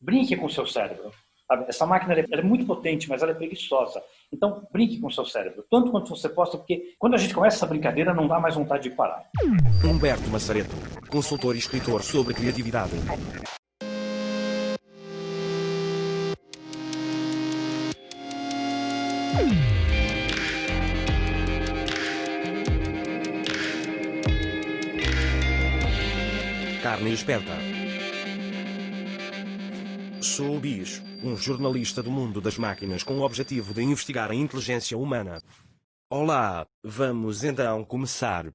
Brinque com o seu cérebro. Sabe? Essa máquina ela é muito potente, mas ela é preguiçosa. Então, brinque com o seu cérebro, tanto quanto você possa, porque quando a gente começa essa brincadeira, não dá mais vontade de parar. Humberto Massareto, consultor e escritor sobre criatividade. Carne esperta. Sou o Bis, um jornalista do mundo das máquinas com o objetivo de investigar a inteligência humana. Olá, vamos então começar.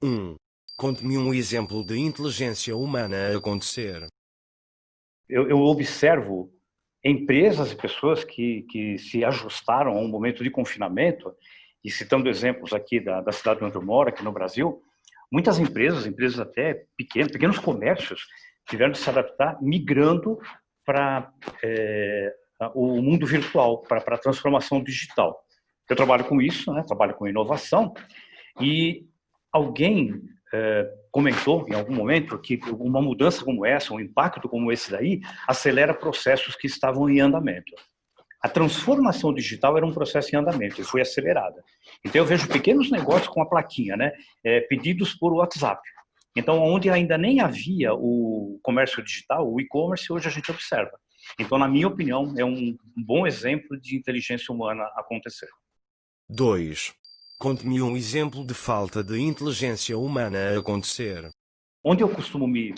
1. Conte-me um exemplo de inteligência humana a acontecer. Eu observo empresas e pessoas que se ajustaram a um momento de confinamento, e citando exemplos aqui da cidade onde eu moro, aqui no Brasil, muitas empresas até pequenos comércios, tiveram de se adaptar migrando para o mundo virtual, para a transformação digital. Eu trabalho com isso, né? Trabalho com inovação, e alguém comentou em algum momento que uma mudança como essa, um impacto como esse daí, acelera processos que estavam em andamento. A transformação digital era um processo em andamento e foi acelerada. Então eu vejo pequenos negócios com a plaquinha, né? Pedidos por WhatsApp. Então, onde ainda nem havia o comércio digital, o e-commerce, hoje a gente observa. Então, na minha opinião, é um bom exemplo de inteligência humana acontecer. 2. Conte-me um exemplo de falta de inteligência humana a acontecer. Onde eu costumo me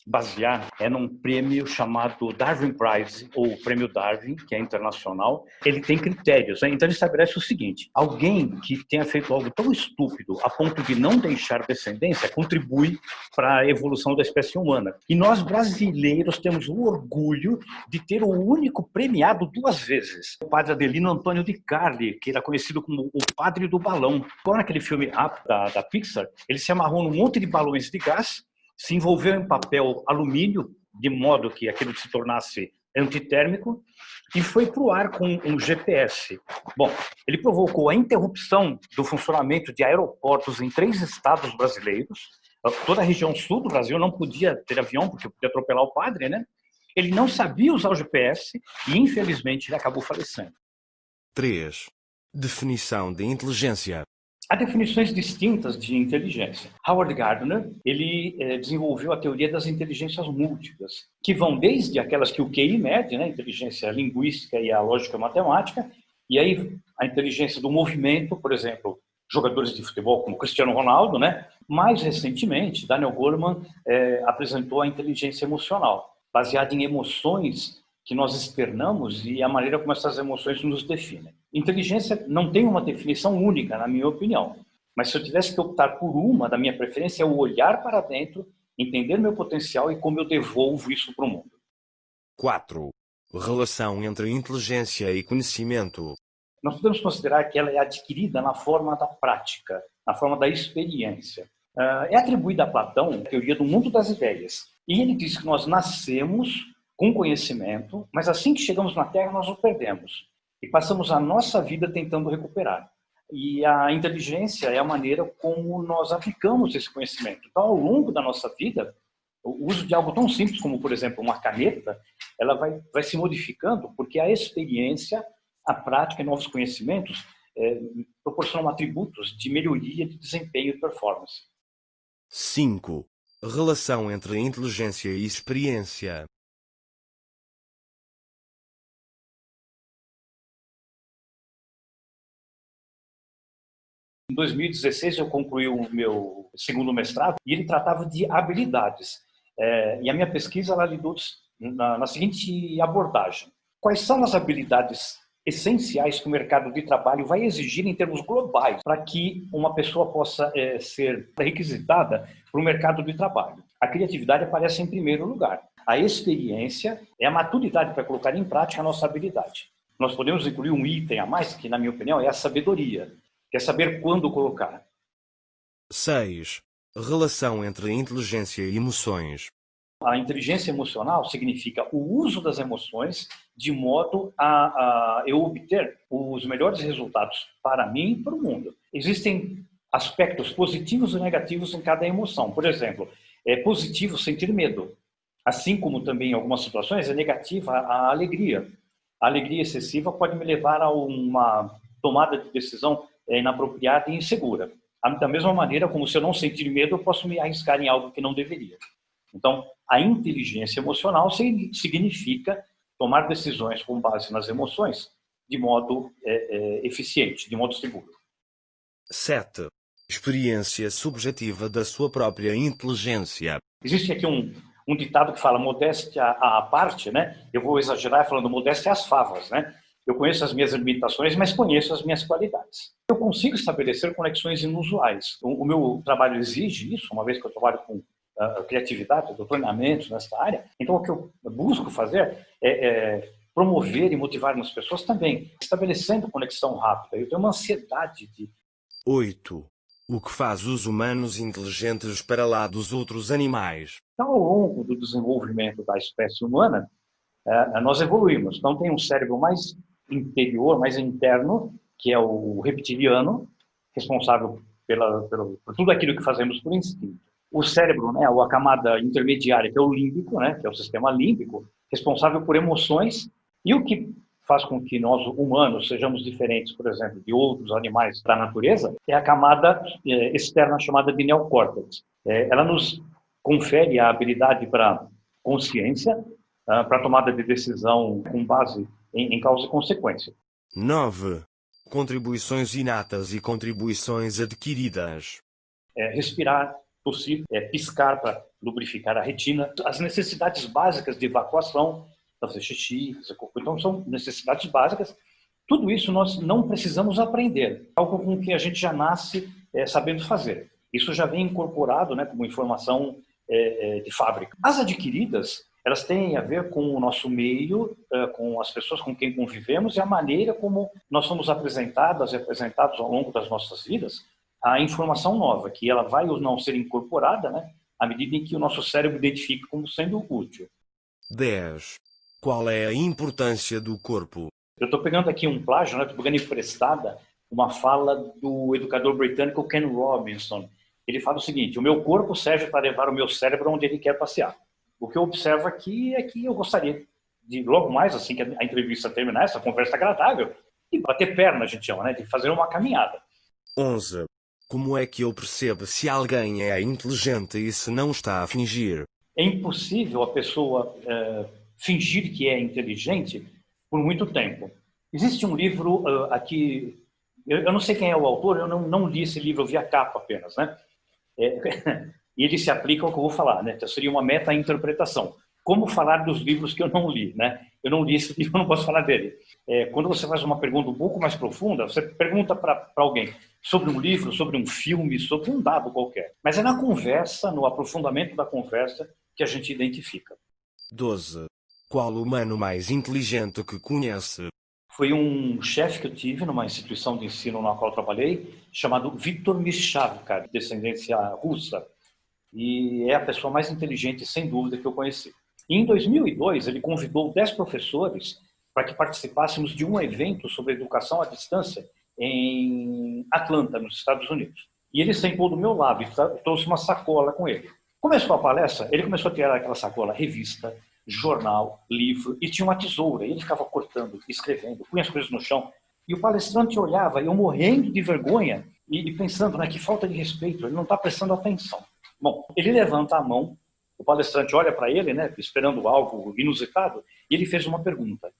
basear é num prêmio chamado Darwin Prize, ou Prêmio Darwin, que é internacional. Ele tem critérios, né? Então ele estabelece o seguinte: alguém que tenha feito algo tão estúpido a ponto de não deixar descendência contribui para a evolução da espécie humana. E nós brasileiros temos o orgulho de ter o único premiado 2 vezes. O padre Adelino Antônio de Carli, que era conhecido como o padre do balão. Agora naquele filme Up da Pixar, ele se amarrou num monte de balões de gás, se envolveu em papel alumínio, de modo que aquilo se tornasse antitérmico, e foi para o ar com um GPS. Bom, ele provocou a interrupção do funcionamento de aeroportos em 3 estados brasileiros. Toda a região sul do Brasil não podia ter avião, porque podia atropelar o padre, né? Ele não sabia usar o GPS e, infelizmente, ele acabou falecendo. 3. Definição de inteligência. Há definições distintas de inteligência. Howard Gardner, ele desenvolveu a teoria das inteligências múltiplas, que vão desde aquelas que o QI mede, né, a inteligência linguística e a lógica matemática, e aí a inteligência do movimento, por exemplo, jogadores de futebol como Cristiano Ronaldo, né? Mais recentemente, Daniel Goleman apresentou a inteligência emocional, baseada em emoções que nós externamos e a maneira como essas emoções nos definem. Inteligência não tem uma definição única, na minha opinião, mas se eu tivesse que optar por uma, da minha preferência, é o olhar para dentro, entender meu potencial e como eu devolvo isso para o mundo. 4. Relação entre inteligência e conhecimento. Nós podemos considerar que ela é adquirida na forma da prática, na forma da experiência. É atribuída a Platão a teoria do mundo das ideias. E ele diz que nós nascemos com conhecimento, mas assim que chegamos na Terra, nós o perdemos. E passamos a nossa vida tentando recuperar. E a inteligência é a maneira como nós aplicamos esse conhecimento. Então, ao longo da nossa vida, o uso de algo tão simples como, por exemplo, uma caneta, ela vai se modificando, porque a experiência, a prática e novos conhecimentos proporcionam atributos de melhoria de desempenho e performance. 5. Relação entre inteligência e experiência. Em 2016, eu concluí o meu segundo mestrado e ele tratava de habilidades. E a minha pesquisa ela lidou na seguinte abordagem: quais são as habilidades essenciais que o mercado de trabalho vai exigir em termos globais para que uma pessoa possa ser requisitada para o mercado de trabalho? A criatividade aparece em primeiro lugar. A experiência é a maturidade para colocar em prática a nossa habilidade. Nós podemos incluir um item a mais, que na minha opinião é a sabedoria, que é saber quando colocar. 6. Relação entre inteligência e emoções. A inteligência emocional significa o uso das emoções de modo a eu obter os melhores resultados para mim e para o mundo. Existem aspectos positivos e negativos em cada emoção. Por exemplo, é positivo sentir medo. Assim como também em algumas situações é negativa a alegria. A alegria excessiva pode me levar a uma tomada de decisão inapropriada e insegura. Da mesma maneira como se eu não sentir medo, eu posso me arriscar em algo que não deveria. Então, a inteligência emocional significa tomar decisões com base nas emoções de modo eficiente, de modo seguro. 7. Experiência subjetiva da sua própria inteligência. Existe aqui um ditado que fala modéstia à parte, né? Eu vou exagerar falando modéstia às favas, né? Eu conheço as minhas limitações, mas conheço as minhas qualidades. Eu consigo estabelecer conexões inusuais. O meu trabalho exige isso, uma vez que eu trabalho com criatividade, doutoramento nessa área. Então, o que eu busco fazer é promover e motivar nas pessoas também, estabelecendo conexão rápida. Eu tenho uma ansiedade de... 8. O que faz os humanos inteligentes para lá dos outros animais? Então, ao longo do desenvolvimento da espécie humana, nós evoluímos. Então, tem um cérebro mais interior, mais interno, que é o reptiliano, responsável por tudo aquilo que fazemos por instinto. O cérebro, né, a camada intermediária, que é o límbico, né, que é o sistema límbico, responsável por emoções, e o que faz com que nós, humanos, sejamos diferentes, por exemplo, de outros animais da natureza, é a camada externa chamada de neocórtex. Ela nos confere a habilidade para consciência, para tomada de decisão com base em causa e consequência. 9. Contribuições inatas e contribuições adquiridas. Respirar, tossir, piscar para lubrificar a retina, as necessidades básicas de evacuação, fazer xixi, fazer cocô, então são necessidades básicas. Tudo isso nós não precisamos aprender, algo com que a gente já nasce sabendo fazer. Isso já vem incorporado, né, como informação de fábrica. As adquiridas, elas têm a ver com o nosso meio, com as pessoas com quem convivemos e a maneira como nós somos apresentadas e apresentados ao longo das nossas vidas a informação nova, que ela vai ou não ser incorporada, né, à medida em que o nosso cérebro identifica como sendo útil. 10. Qual é a importância do corpo? Eu estou pegando aqui um plágio, estou pegando emprestada uma fala do educador britânico Ken Robinson. Ele fala o seguinte: o meu corpo serve para levar o meu cérebro onde ele quer passear. O que eu observo aqui é que eu gostaria de, logo mais, assim que a entrevista terminar, essa conversa agradável, de bater perna, a gente chama, né, de fazer uma caminhada. 11. Como é que eu percebo se alguém é inteligente e se não está a fingir? É impossível a pessoa fingir que é inteligente por muito tempo. Existe um livro aqui, eu não sei quem é o autor, eu não li esse livro, eu vi a capa apenas, né? E ele se aplica ao que eu vou falar, né? Então, seria uma meta-interpretação. Como falar dos livros que eu não li, né? Eu não li esse livro, eu não posso falar dele. Quando você faz uma pergunta um pouco mais profunda, você pergunta para alguém sobre um livro, sobre um filme, sobre um dado qualquer. Mas é na conversa, no aprofundamento da conversa, que a gente identifica. 12. Qual o humano mais inteligente que conhece? Foi um chefe que eu tive numa instituição de ensino na qual eu trabalhei, chamado Viktor Mishavka, de descendência russa. E é a pessoa mais inteligente, sem dúvida, que eu conheci. E em 2002, ele convidou 10 professores para que participássemos de um evento sobre educação à distância em Atlanta, nos Estados Unidos. E ele sentou do meu lado e trouxe uma sacola com ele. Começou a palestra, ele começou a tirar aquela sacola, revista, jornal, livro, e tinha uma tesoura. E ele ficava cortando, escrevendo, punha as coisas no chão. E o palestrante olhava, eu morrendo de vergonha e pensando, né, que falta de respeito, ele não está prestando atenção. Bom, ele levanta a mão, o palestrante olha para ele, né, esperando algo inusitado, e ele fez uma pergunta.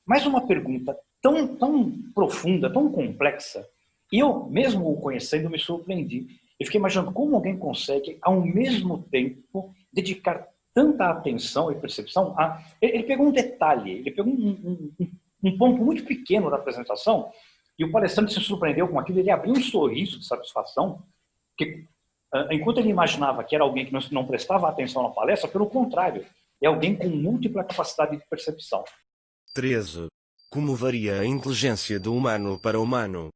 Mas uma pergunta tão profunda, tão complexa, e eu, mesmo o conhecendo, me surpreendi. Eu fiquei imaginando como alguém consegue, ao mesmo tempo, dedicar tanta atenção e percepção a... Ele pegou um detalhe, ele pegou um ponto muito pequeno da apresentação, e o palestrante se surpreendeu com aquilo, ele abriu um sorriso de satisfação, que enquanto ele imaginava que era alguém que não prestava atenção na palestra, pelo contrário, é alguém com múltipla capacidade de percepção. 13. Como varia a inteligência do humano para humano?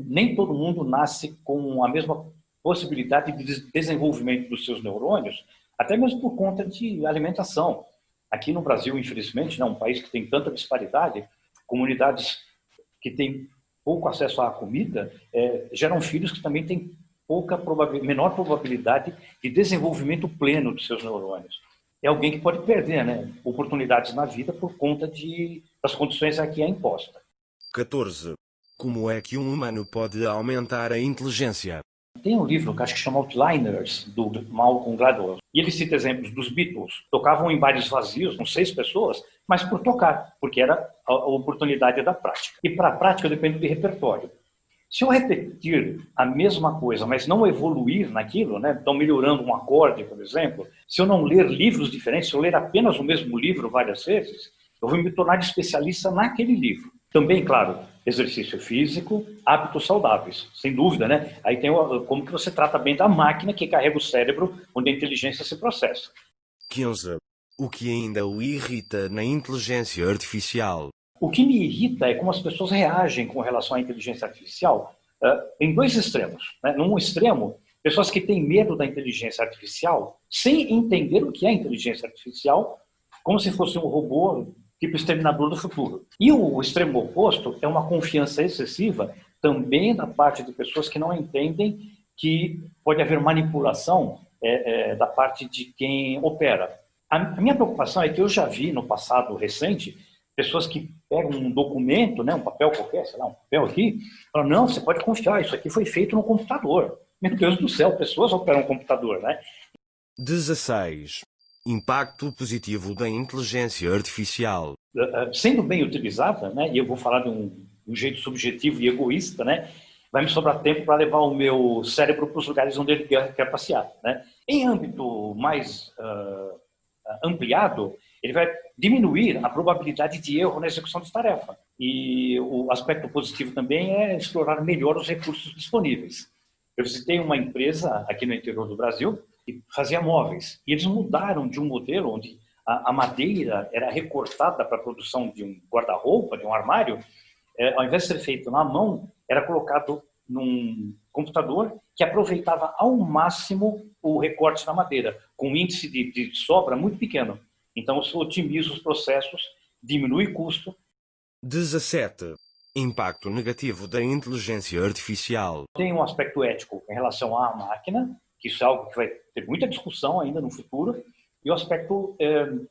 Nem todo mundo nasce com a mesma possibilidade de desenvolvimento dos seus neurônios, até mesmo por conta de alimentação. Aqui no Brasil, infelizmente, um país que tem tanta disparidade, comunidades que têm pouco acesso à comida, geram filhos que também têm menor probabilidade de desenvolvimento pleno dos seus neurônios. é alguém que pode perder, né, oportunidades na vida por conta das condições a que é imposta. 14. Como é que um humano pode aumentar a inteligência? Tem um livro que acho que chama Outliners, do Malcolm Gladwell, e ele cita exemplos dos Beatles. Tocavam em bares vazios, com 6 pessoas, mas por tocar, porque era a oportunidade da prática. E para a prática depende de repertório. Se eu repetir a mesma coisa, mas não evoluir naquilo, né? Então melhorando um acorde, por exemplo, se eu não ler livros diferentes, se eu ler apenas o mesmo livro várias vezes, eu vou me tornar especialista naquele livro. Também, claro, exercício físico, hábitos saudáveis, sem dúvida, né? Aí tem como que você trata bem da máquina que carrega o cérebro, onde a inteligência se processa. 15. O que ainda o irrita na inteligência artificial? O que me irrita é como as pessoas reagem com relação à inteligência artificial em 2 extremos. Né? Num extremo, pessoas que têm medo da inteligência artificial sem entender o que é inteligência artificial, como se fosse um robô tipo exterminador do futuro. E o extremo oposto é uma confiança excessiva também da parte de pessoas que não entendem que pode haver manipulação da parte de quem opera. A minha preocupação é que eu já vi no passado recente pessoas que pegam um documento, né, um papel qualquer, sei lá, um papel aqui, falam, não, você pode confiar, isso aqui foi feito no computador. Meu Deus do céu, pessoas operam um computador, né? 16. Impacto positivo da inteligência artificial. Sendo bem utilizada, né, e eu vou falar de um jeito subjetivo e egoísta, né, vai me sobrar tempo para levar o meu cérebro para os lugares onde ele quer passear. Né? Em âmbito mais ampliado, ele vai diminuir a probabilidade de erro na execução de tarefa. E o aspecto positivo também é explorar melhor os recursos disponíveis. Eu visitei uma empresa aqui no interior do Brasil que fazia móveis. E eles mudaram de um modelo onde a madeira era recortada para a produção de um guarda-roupa, de um armário. Ao invés de ser feito na mão, era colocado num computador que aproveitava ao máximo o recorte na madeira, com um índice de sobra muito pequeno. Então, isso otimiza os processos, diminui custo. 17. Impacto negativo da inteligência artificial. Tem um aspecto ético em relação à máquina, que isso é algo que vai ter muita discussão ainda no futuro, e o aspecto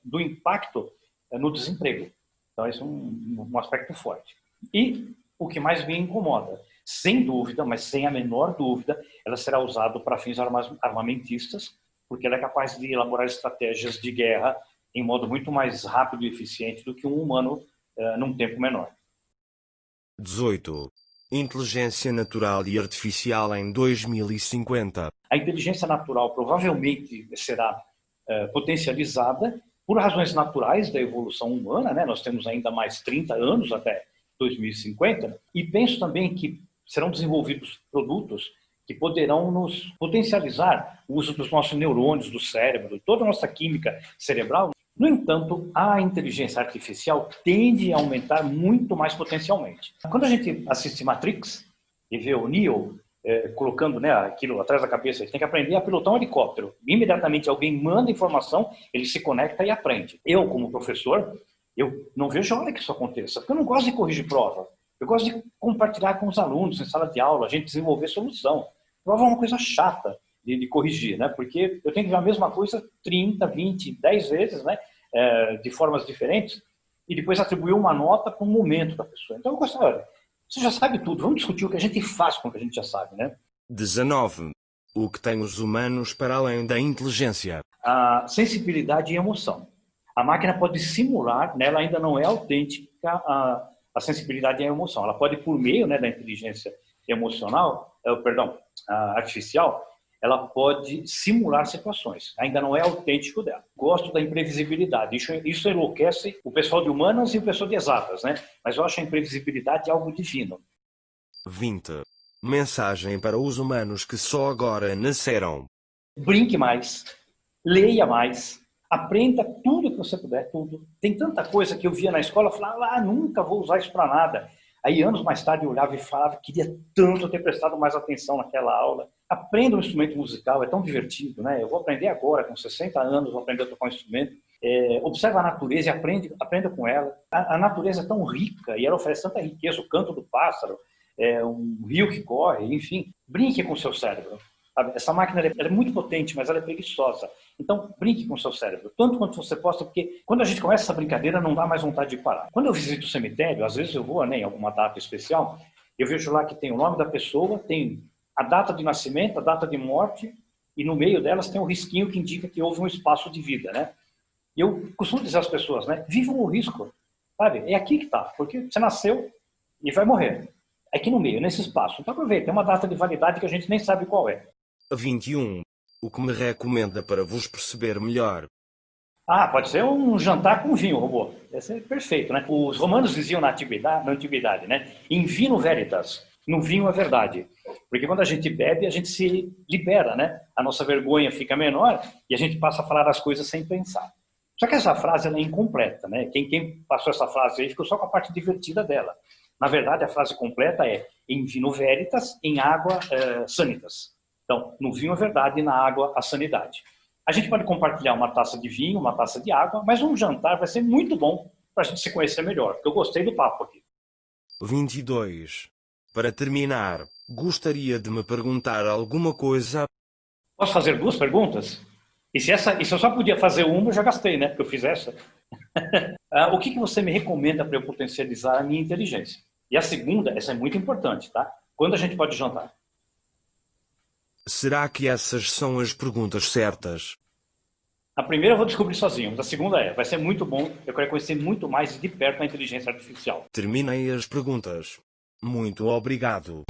do impacto no desemprego. Então, esse é um aspecto forte. E o que mais me incomoda, sem dúvida, mas sem a menor dúvida, ela será usada para fins armamentistas, porque ela é capaz de elaborar estratégias de guerra em modo muito mais rápido e eficiente do que um humano num tempo menor. 18. Inteligência natural e artificial em 2050. A inteligência natural provavelmente será potencializada por razões naturais da evolução humana, né? Nós temos ainda mais 30 anos até 2050, e penso também que serão desenvolvidos produtos que poderão nos potencializar o uso dos nossos neurônios, do cérebro, toda a nossa química cerebral. No entanto, a inteligência artificial tende a aumentar muito mais potencialmente. Quando a gente assiste Matrix e vê o Neo colocando, né, aquilo atrás da cabeça, ele tem que aprender a pilotar um helicóptero. Imediatamente alguém manda informação, ele se conecta e aprende. Eu, como professor, eu não vejo a hora que isso aconteça, porque eu não gosto de corrigir prova. Eu gosto de compartilhar com os alunos em sala de aula, a gente desenvolver solução. Prova é uma coisa chata de corrigir, né? Porque eu tenho que ver a mesma coisa 30, 20, 10 vezes, né? De formas diferentes, e depois atribuir uma nota para um momento da pessoa. Então eu gosto, olha, você já sabe tudo, vamos discutir o que a gente faz com o que a gente já sabe, né? 19. O que tem os humanos para além da inteligência? A sensibilidade e emoção. A máquina pode simular, né, ela ainda não é autêntica a sensibilidade e a emoção. Ela pode, por meio, né, da inteligência emocional, artificial, ela pode simular situações. Ainda não é autêntico dela. Gosto da imprevisibilidade. Isso enlouquece o pessoal de humanas e o pessoal de exatas, né? Mas eu acho a imprevisibilidade algo divino. 20. Mensagem para os humanos que só agora nasceram. Brinque mais, leia mais, aprenda tudo que você puder, tudo. Tem tanta coisa que eu via na escola, eu falava, nunca vou usar isso para nada. Aí, anos mais tarde, eu olhava e falava, queria tanto ter prestado mais atenção naquela aula. Aprenda um instrumento musical, é tão divertido, né? Eu vou aprender agora, com 60 anos, vou aprender a tocar um instrumento. Observa a natureza e aprenda com ela. A natureza é tão rica e ela oferece tanta riqueza, o canto do pássaro, um rio que corre, enfim. Brinque com o seu cérebro. Sabe? Essa máquina ela é muito potente, mas ela é preguiçosa. Então, brinque com o seu cérebro, tanto quanto você possa, porque quando a gente começa essa brincadeira, não dá mais vontade de parar. Quando eu visito o cemitério, às vezes eu vou, né, em alguma data especial, eu vejo lá que tem o nome da pessoa, tem a data de nascimento, a data de morte, e no meio delas tem um risquinho que indica que houve um espaço de vida, né? E eu costumo dizer às pessoas, né, vivam o risco, sabe? É aqui que está, porque você nasceu e vai morrer. É aqui no meio, nesse espaço. Então aproveita, tem uma data de validade que a gente nem sabe qual é. 21. O que me recomenda para vos perceber melhor? Ah, pode ser um jantar com vinho, robô. Esse é perfeito, né? Os romanos diziam na antiguidade, né? In vino veritas. No vinho a verdade. Porque quando a gente bebe, a gente se libera, né? A nossa vergonha fica menor e a gente passa a falar as coisas sem pensar. Só que essa frase ela é incompleta, né? Quem passou essa frase aí ficou só com a parte divertida dela. Na verdade, a frase completa é in vino veritas, em água sanitas. Então, no vinho a verdade e na água a sanidade. A gente pode compartilhar uma taça de vinho, uma taça de água, mas um jantar vai ser muito bom para a gente se conhecer melhor, porque eu gostei do papo aqui. 22. Para terminar, gostaria de me perguntar alguma coisa. Posso fazer 2 perguntas? E se eu só podia fazer uma, eu já gastei, né? Porque eu fiz essa. O que você me recomenda para eu potencializar a minha inteligência? E a segunda, essa é muito importante, tá? Quando a gente pode jantar? Será que essas são as perguntas certas? A primeira eu vou descobrir sozinho, mas a segunda vai ser muito bom, eu quero conhecer muito mais de perto a inteligência artificial. Terminei as perguntas. Muito obrigado.